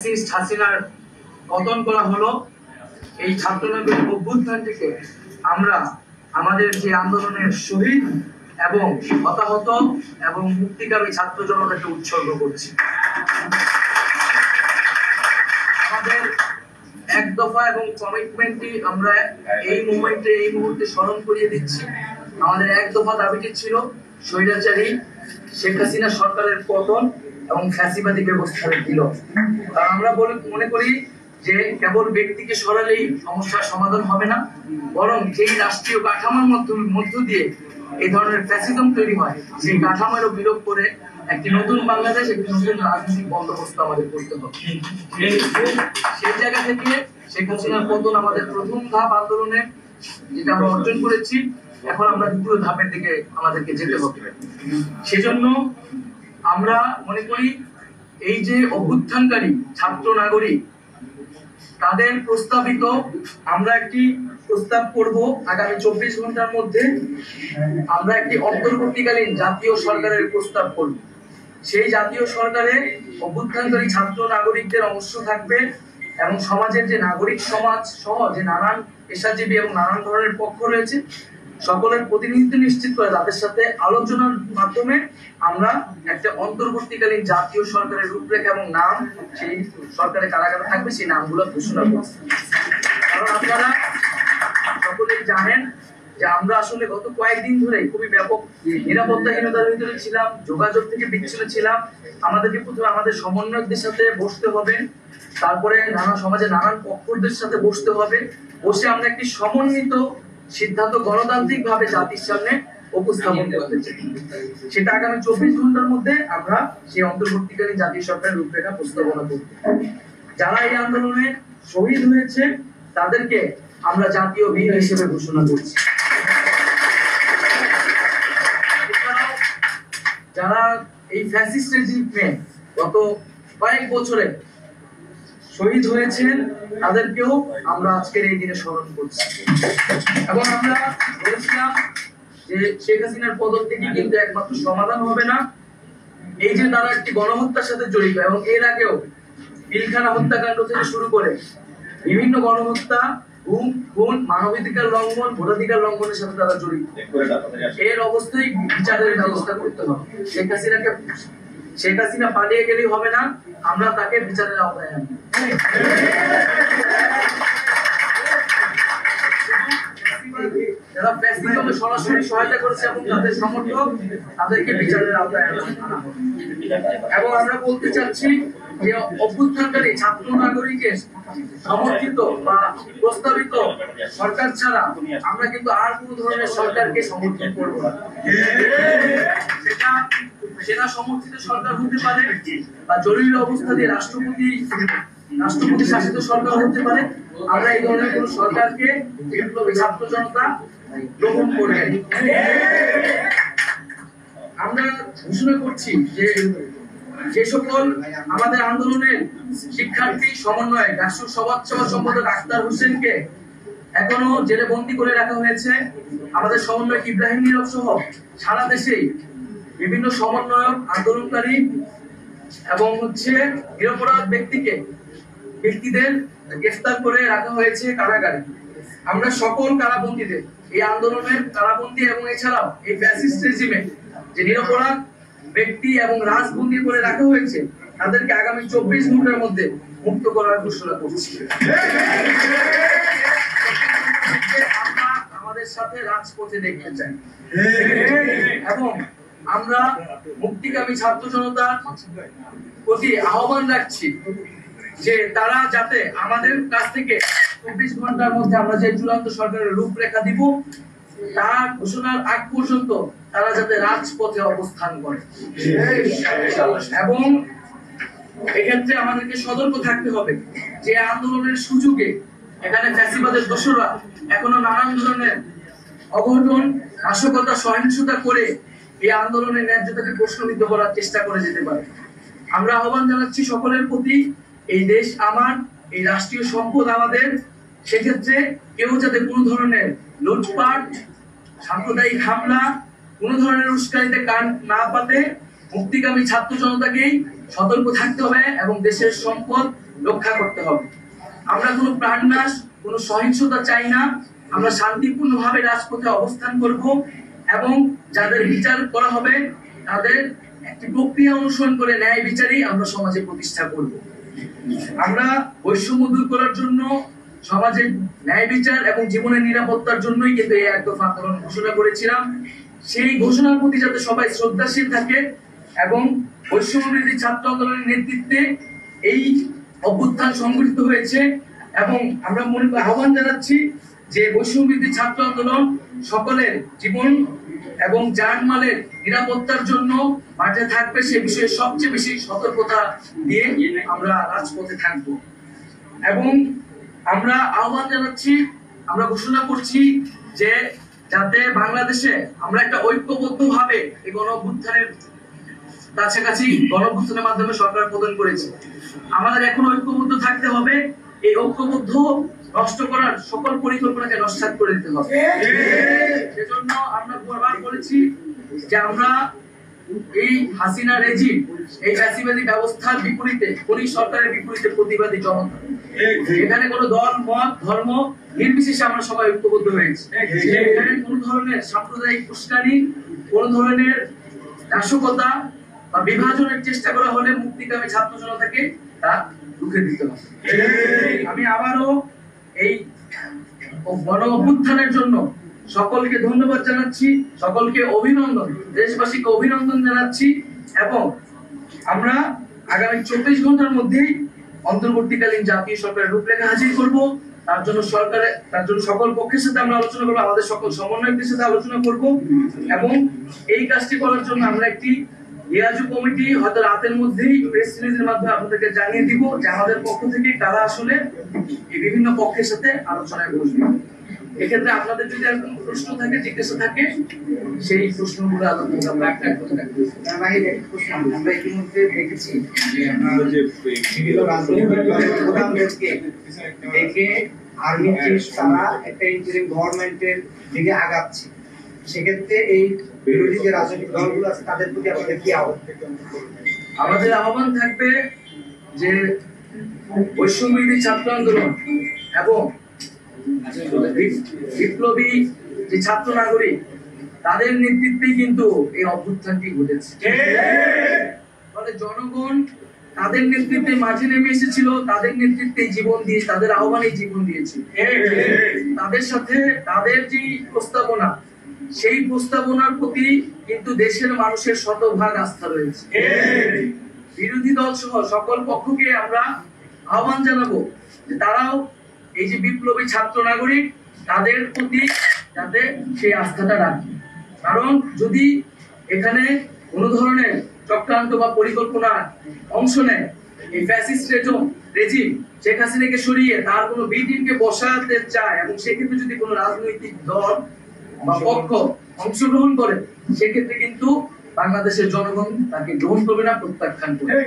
Fascist হাসিনার পতন করা হলো। এই ছাত্রনগরী অভ্যুত্থানটিকে আমরা আমাদের যে আন্দোলনের শহীদ এবং হতাহত এবং মুক্তিকামী ছাত্র জনতাকে উৎসর্গ করছি। আমাদের এক দফা এবং কমিটমেন্টটি আমরা এই মুহূর্তে স্মরণ করিয়ে দিচ্ছি। আমাদের এক দফা দাবিটি ছিল স্বৈরাচারী শেখ হাসিনা সরকারের পতন এবং ফ্যাসিবাদী ব্যবস্থার বিলোপ। কারণ আমরা মনে করি যে কেবল ব্যক্তিকে সরালেই সমস্যার সমাধান হবে না, বরং যেই রাষ্ট্রীয় কাঠামোর মধ্য দিয়ে এই ধরনের ফ্যাসিজম তৈরি হয় সেই কাঠামোরও বিলোপ করে একটি নতুন বাংলাদেশ, একটি নতুন রাজনৈতিক বন্দোবস্ত আমাদের করতে হবে। সেই জায়গা থেকে শেখ হাসিনার পতন আমাদের প্রথম ধাপ আন্দোলনে, যেটা আমরা অর্জন করেছি। এখন আমরা দ্বিতীয় ধাপের দিকে আমাদেরকে যেতে হবে। সেজন্য আমরা মনে করি এই যে অভ্যুত্থানকারী ছাত্র নাগরিক তাদের প্রস্তাবিত আমরা একটি প্রস্তাব করব আগামী 24 ঘন্টার মধ্যে। আমরা একটি অন্তর্বর্তীকালীন জাতীয় সরকারের প্রস্তাব করব। সেই জাতীয় সরকারে অভ্যুত্থানকারী ছাত্র নাগরিকদের অংশ থাকবে এবং সমাজের যে নাগরিক সমাজ সহ যে নানান পেশাজীবী এবং নানান ধরনের পক্ষ রয়েছে সকলের প্রতিনিধিত্ব নিশ্চিত করে তাদের সাথে আলোচনার মাধ্যমে আমরা একটা অন্তর্বর্তীকালীন জাতীয় সরকারের রূপরেখা এবং নাম, সেই সরকারের কারা কারা থাকবে সেই নামগুলো ঘোষণা করছি। কারণ আপনারা সকলেই জানেন যে আমরা আসলে গত কয়েকদিন ধরে খুবই ব্যাপক নিরাপত্তাহীনতার ভিতরে ছিলাম, যোগাযোগ থেকে বিচ্ছিন্ন ছিলাম। আমাদেরকে প্রথমে আমাদের সমন্বয়কদের সাথে বসতে হবে, তারপরে সমাজের নানান পক্ষদের সাথে বসতে হবে। বসে আমরা একটি সমন্বিত সিদ্ধান্ত গণতান্ত্রিক ভাবে জাতির সামনে উপস্থাপন করতে চাই। সেটা আগামী 24 ঘন্টার মধ্যে আমরা সেই অন্তর্বর্তীকালীন জাতীয় সরকারের রূপরেখা প্রস্তাবনা করব। যারা এই আন্দোলনে শহীদ হয়েছে তাদেরকে আমরা জাতীয় বীর হিসেবে ঘোষণা করছি। যারা এই ফ্যাসিস্ট রেজিমে গত কয়েক বছরে শহীদ হয়েছেন তাদেরকেও আমরা আজকের এই দিনে স্মরণ করছি। এবং আমরা বলেছিলাম যে শেখ হাসিনার পতন থেকে কিন্তু একমাত্র সমাধান হবে না, এই যে তারা একটি গণহত্যার সাথে জড়িত এবং এর আগেও পিলখানা হত্যাকাণ্ড থেকে শুরু করে বিভিন্ন গণহত্যা, গুম, খুন, মানবাধিকার লঙ্ঘন, ভোটাধিকার লঙ্ঘনের সাথে তারা জড়িত। এর অবস্থায় বিচারের ব্যবস্থা করতে হবে। শেখ হাসিনা পালিয়ে গেলেই হবে না, আমরা তাকে বিচারের আওতায় আনবো। যারা ফ্যাসিজমে সরাসরি সহায়তা করেছে এবং তাদের সমর্থক তাদেরকে বিচারের আওতায় আনা হবে। এবং আমরা বলতে চাচ্ছি যে অভ্যুত্থানকারী ছাত্র নাগরিকের সমর্থিত বা প্রস্তাবিত সরকার ছাড়া আমরা কিন্তু আর কোন ধরনের সরকারকে সমর্থন করব না। সেটা সেনা সমর্থিত সরকার হতে পারে বা জরুরি অবস্থা দিয়ে রাষ্ট্রপতি শাসিত সরকার হতে পারে। আমরা এই ধরনের কোন সরকারকে বিপ্লবী ছাত্র জনতা গ্রহণ করবে। আমরা ঘোষণা করছি যে সকল আমাদের আন্দোলনের শিক্ষার্থী সমন্বয় রাষ্ট্র সমাজ সেবা সম্পাদক আখতার হোসেনকে এখনো জেলে বন্দী করে রাখা হয়েছে, আমাদের সমন্বয়ক ইব্রাহিম নীরব সহ সারা দেশেই বিভিন্ন সমন্বয়ক, আন্দোলনকারী এবং নিরপরাধ ব্যক্তিদের গ্রেফতার করে রাখা হয়েছে কারাগারে। আমরা সকল কারাবন্দীদের এই আন্দোলনের কারাবন্দী এবং এছাড়াও এই ফ্যাসিস্ট রেজিমে যে নিরপরাধ ব্যক্তি এবং রাজবন্দী করে রাখা হয়েছে তাদেরকে আগামী 24 ঘন্টার মধ্যে মুক্ত করার ঘোষণা করছি। আমরা আমাদের সাথে রাজপথে দেখতে চাই এবং আমরা মুক্তিকামী ছাত্র জনতার প্রতি আহ্বান রাখছি যে তারা যাতে আমাদের কাছ থেকে 24 ঘন্টার মধ্যে আমরা যে চূড়ান্ত সরকারের রূপরেখা দিব তার ঘোষণার আগ পর্যন্ত তারা যাতে রাজপথে অবস্থান করে। এবং এক্ষেত্রে আমাদেরকে সতর্ক থাকতে হবে যে আন্দোলনের সুযোগে এখানে ফ্যাসিবাদের দোসররা এখনো নানান ধরনের অঘটন, নাশকতা, সহিংসতা করে এই আন্দোলনের ন্যায্যতাকে প্রশ্নবিদ্ধ করার চেষ্টা করে যেতে পারে। আমরা আহ্বান জানাচ্ছি সকলের প্রতি, এই দেশ আমার, এই রাষ্ট্রীয় সম্পদ আমাদের, সেক্ষেত্রে কেউ যাতে কোনো ধরনের লুটপাট, সাম্প্রদায়িক হামলা, কোনো ধরনের উস্কানিতে কান না পাতে মুক্তিকামী ছাত্র জনতাকেই সতর্ক থাকতে হবে এবং দেশের সম্পদ রক্ষা করতে হবে। আমরা কোনো প্রাণনাশ, কোনো সহিংসতা চাই না। আমরা শান্তিপূর্ণভাবে রাজপথে অবস্থান করব এবং যাদের বিচার করা হবে তাদের একটি প্রক্রিয়া অনুসরণ করে ন্যায় বিচারই আমরা সমাজে প্রতিষ্ঠা করব। আমরা বৈষম্য দূর করার জন্য, সমাজে ন্যায় বিচার এবং জীবনের নিরাপত্তার জন্যই কিন্তু এই এক দফা আন্দোলন ঘোষণা করেছিলাম। সেই ঘোষণার প্রতি যাতে সবাই শ্রদ্ধাশীল থাকে এবং বৈষম্য বিরোধী ছাত্র আন্দোলনের নেতৃত্বে এই অভ্যুত্থান সংগঠিত হয়েছে এবং আমরা আহ্বান জানাচ্ছি যে বৈষম্য বিরোধী ছাত্র আন্দোলন সকলের জীবন এবং জানমালের নিরাপত্তার জন্য মাঠে থাকবে, সে বিষয়ে সবচেয়ে বেশি সতর্কতা দিয়ে আমরা রাজপথে থাকবো। এবং আমরা আহ্বান জানাচ্ছি, আমরা ঘোষণা করছি যে যাতে বাংলাদেশে আমরা একটা ঐক্যবদ্ধভাবে এই গণঅভ্যুত্থানের কাছাকাছি গণঅভ্যুত্থানের মাধ্যমে সরকার প্রদান করেছে, আমাদের এখন ঐক্যবদ্ধ থাকতে হবে। এই ঐক্যবদ্ধ নষ্ট করার সকল পরিকল্পনাকে নস্যাৎ করে দিতে হবে। সেজন্য আমরা বারবার বলেছি যে আমরা এই হাসিনা রেজিম, এই ফ্যাসিবাদী ব্যবস্থার বিপরীতে, কোন সরকারের বিপরীতে প্রতিবাদী জনতা। এখানে কোনো দল, মত, ধর্ম নির্বিশেষে আমরা সবাই ঐক্যবদ্ধ হয়েছি। এখানে কোন ধরনের সাম্প্রদায়িক উস্কানি, কোন ধরনের নাশকতা বা বিভাজনের চেষ্টা করা হলে মুক্তিকামী ছাত্র জনতাকে তা রুখে দিতে হবে। আমি আবারও এই গণ অভ্যুত্থানের জন্য সকলকে ধন্যবাদ জানাচ্ছি, সকলকে অভিনন্দন, দেশবাসীকে অভিনন্দন জানাচ্ছি এবং আমরা আগামী 24 ঘন্টার মধ্যেই অন্তর্বর্তীকালীন জাতীয় সরকারের রূপরেখা হাজির করব। তার জন্য সকল পক্ষের সাথে আমরা আলোচনা করবো, আমাদের সকল সমন্বয়কদের সাথে আলোচনা করব এবং এই কাজটি করার জন্য আমরা একটি লিয়াজু কমিটি হয়তো রাতের মধ্যেই প্রেস রিলিজের মাধ্যমে আপনাদেরকে জানিয়ে দিব যে আমাদের পক্ষ থেকে কারা আসলে এই বিভিন্ন পক্ষের সাথে আলোচনায় বসবে। এক্ষেত্রে আপনাদের যদি আর কোনো প্রশ্ন থাকে, জিজ্ঞাসা থাকে, সেই প্রশ্নগুলো আলোচনা আমরা একটা করে রাখবো। আমরা ইতিমধ্যে দেখেছি যে বিভিন্ন রাজনৈতিক দলের প্রধানদেরকে দেখে আর্মি চিফ তারা একটা ইন্টারিম গভর্নমেন্টের দিকে আগাচ্ছে। সেক্ষেত্রে এই বিরোধী যে রাজনৈতিক দলগুলো আছে তাদের প্রতি আমাদের কি আহ্বান? আমাদের আহ্বান থাকবে যে বৈষম্য বিরোধী ছাত্র আন্দোলন এবং বিপ্লবী যে ছাত্র নাগরিক তাদের নেতৃত্বেই কিন্তু এই অভ্যুত্থানটি ঘটেছে। ফলে জনগণ তাদের নেতৃত্বে মাঠে নেমে এসেছিল, তাদের নেতৃত্বে জীবন দিয়ে, তাদের আহ্বানে জীবন দিয়েছে। তাদের সাথে তাদের যে প্রস্তাবনা, সেই প্রস্তাবনার প্রতি কিন্তু দেশের মানুষের শতভাগ আস্থা রয়েছে। বিরোধী দল সহ সকল পক্ষকে আমরা আহ্বান জানাবো যে তারাও এই যে বিপ্লবী ছাত্র নাগরিক তাদের প্রতি যাতে সেই আস্থাটা রাখে। কারণ যদি এখানে কোনো ধরনের চক্রান্ত বা পরিকল্পনা অংশ নেয় এই ফ্যাসিস্ট রেজিম শেখ হাসিনাকে সরিয়ে তার কোনো বি টিমকে বসাতে চায় এবং সেক্ষেত্রে যদি কোনো রাজনৈতিক দল বা পক্ষ অংশগ্রহণ করে, সেক্ষেত্রে কিন্তু বাংলাদেশের জনগণ তাকে গ্রহণ করবে না, প্রত্যাখ্যান করবে।